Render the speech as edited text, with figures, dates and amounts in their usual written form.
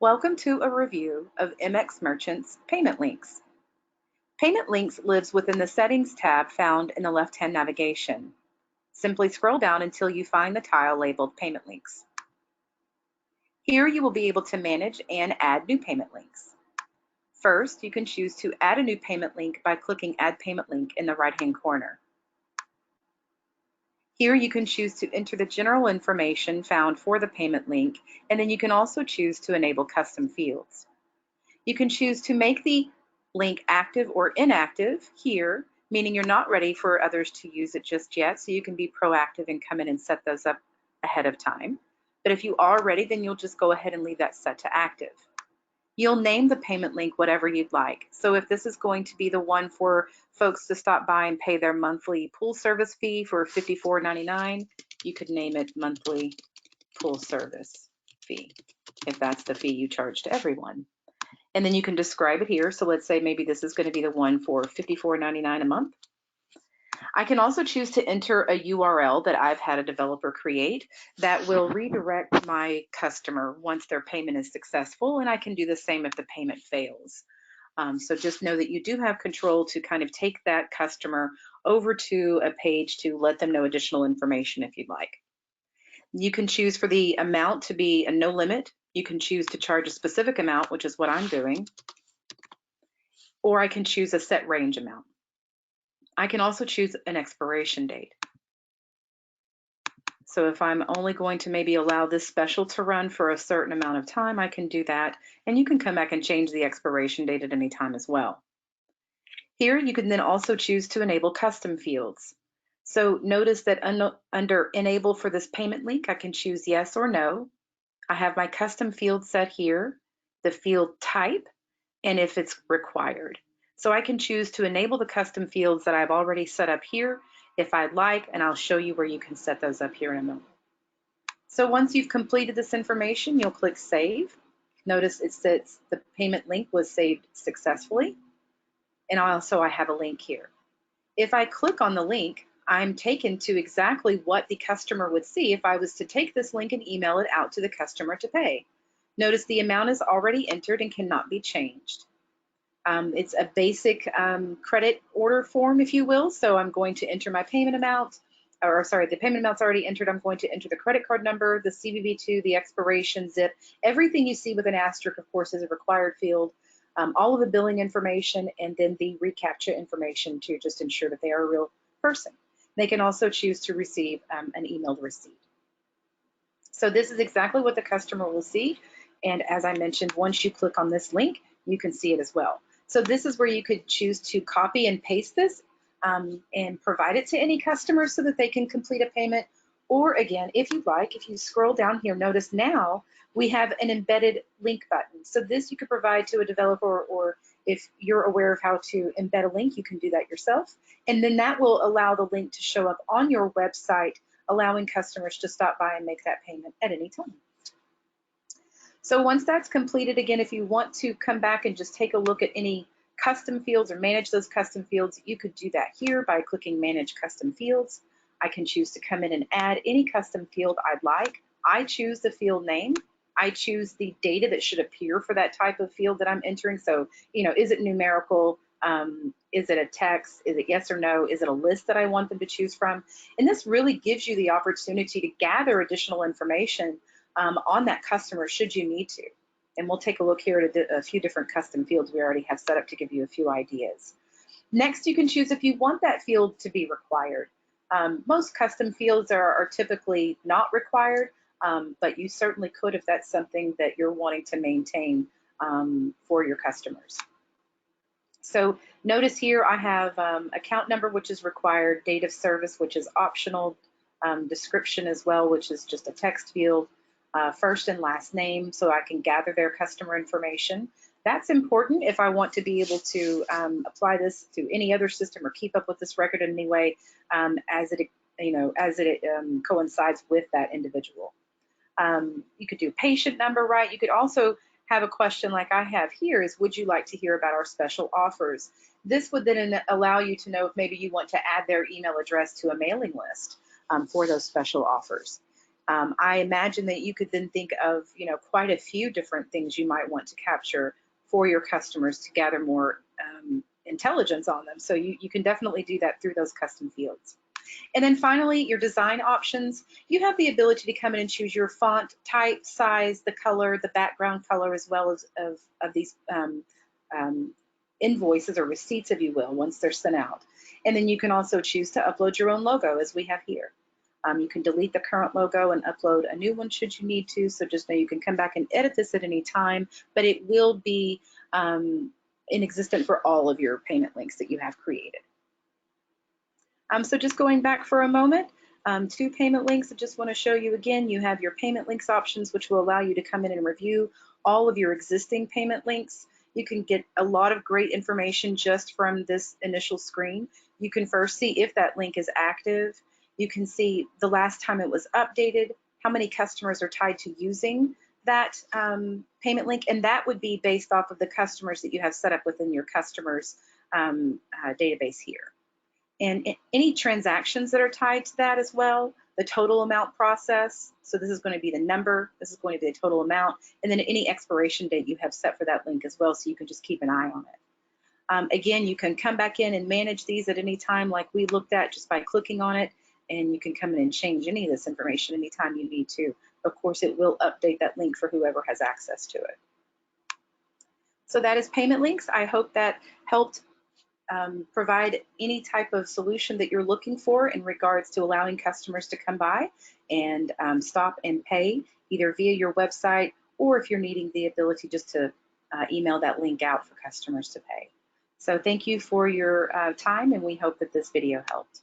Welcome to a review of MX Merchant's Payment Links. Payment Links lives within the Settings tab found in the left-hand navigation. Simply scroll down until you find the tile labeled Payment Links. Here you will be able to manage and add new payment links. First, you can choose to add a new payment link by clicking Add Payment Link in the right-hand corner. Here you can choose to enter the general information found for the payment link, and then you can also choose to enable custom fields. You can choose to make the link active or inactive here, meaning you're not ready for others to use it just yet, so you can be proactive and come in and set those up ahead of time. But if you are ready, then you'll just go ahead and leave that set to active. You'll name the payment link whatever you'd like. So if this is going to be the one for folks to stop by and pay their monthly pool service fee for $54.99, you could name it monthly pool service fee, if that's the fee you charge to everyone. And then you can describe it here. So let's say maybe this is going to be the one for $54.99 a month. I can also choose to enter a URL that I've had a developer create that will redirect my customer once their payment is successful, and I can do the same if the payment fails. So just know that you do have control to kind of take that customer over to a page to let them know additional information if you'd like. You can choose for the amount to be a no limit. You can choose to charge a specific amount, which is what I'm doing, or I can choose a set range amount. I can also choose an expiration date. So if I'm only going to maybe allow this special to run for a certain amount of time, I can do that, and you can come back and change the expiration date at any time as well. Here you can then also choose to enable custom fields. So notice that under Enable for this payment link, I can choose yes or no. I have my custom field set here, the field type, and if it's required. So I can choose to enable the custom fields that I've already set up here if I'd like, and I'll show you where you can set those up here in a moment. So once you've completed this information, you'll click Save. Notice it says the payment link was saved successfully, and also I have a link here. If I click on the link, I'm taken to exactly what the customer would see if I was to take this link and email it out to the customer to pay. Notice the amount is already entered and cannot be changed. It's a basic credit order form, if you will. So I'm going to enter my payment amount, or sorry, the payment amount's already entered. I'm going to enter the credit card number, the CVV2, the expiration, zip. Everything you see with an asterisk, of course, is a required field. All of the billing information, and then the reCAPTCHA information to just ensure that they are a real person. They can also choose to receive an emailed receipt. So this is exactly what the customer will see. And as I mentioned, once you click on this link, you can see it as well. So this is where you could choose to copy and paste this and provide it to any customer so that they can complete a payment. Or again, if you'd like, if you scroll down here, notice now we have an embedded link button. So this you could provide to a developer, or if you're aware of how to embed a link, you can do that yourself. And then that will allow the link to show up on your website, allowing customers to stop by and make that payment at any time. So once that's completed, again, if you want to come back and just take a look at any custom fields or manage those custom fields, you could do that here by clicking Manage Custom Fields. I can choose to come in and add any custom field I'd like. I choose the field name. I choose the data that should appear for that type of field that I'm entering. So, is it numerical? Is it a text? Is it yes or no? Is it a list that I want them to choose from? And this really gives you the opportunity to gather additional information on that customer should you need to. And we'll take a look here at a few different custom fields we already have set up to give you a few ideas. Next, you can choose if you want that field to be required. Most custom fields are typically not required, but you certainly could if that's something that you're wanting to maintain for your customers. So notice here I have account number, which is required, date of service, which is optional, description as well, which is just a text field, first and last name, so I can gather their customer information. That's important if I want to be able to apply this to any other system or keep up with this record in any way as it coincides with that individual. You could do patient number, right? You could also have a question like I have here is, would you like to hear about our special offers? This would then allow you to know if maybe you want to add their email address to a mailing list for those special offers. I imagine that you could then think of, quite a few different things you might want to capture for your customers to gather more intelligence on them. So you can definitely do that through those custom fields. And then finally, your design options. You have the ability to come in and choose your font type, size, the color, the background color, as well as of these um, invoices or receipts, if you will, once they're sent out. And then you can also choose to upload your own logo, as we have here. You can delete the current logo and upload a new one should you need to. So just know you can come back and edit this at any time, but it will be in existence for all of your payment links that you have created. So just going back for a moment to payment links, I just want to show you again, you have your payment links options, which will allow you to come in and review all of your existing payment links. You can get a lot of great information just from this initial screen. You can first see if that link is active. You can see the last time it was updated, how many customers are tied to using that payment link, and that would be based off of the customers that you have set up within your customers database here. And any transactions that are tied to that as well, the total amount process. So this is going to be the number, this is going to be the total amount, and then any expiration date you have set for that link as well, so you can just keep an eye on it. Again, you can come back in and manage these at any time like we looked at just by clicking on it, and you can come in and change any of this information anytime you need to. Of course, it will update that link for whoever has access to it. So that is payment links. I hope that helped provide any type of solution that you're looking for in regards to allowing customers to come by and stop and pay either via your website, or if you're needing the ability just to email that link out for customers to pay. So thank you for your time, and we hope that this video helped.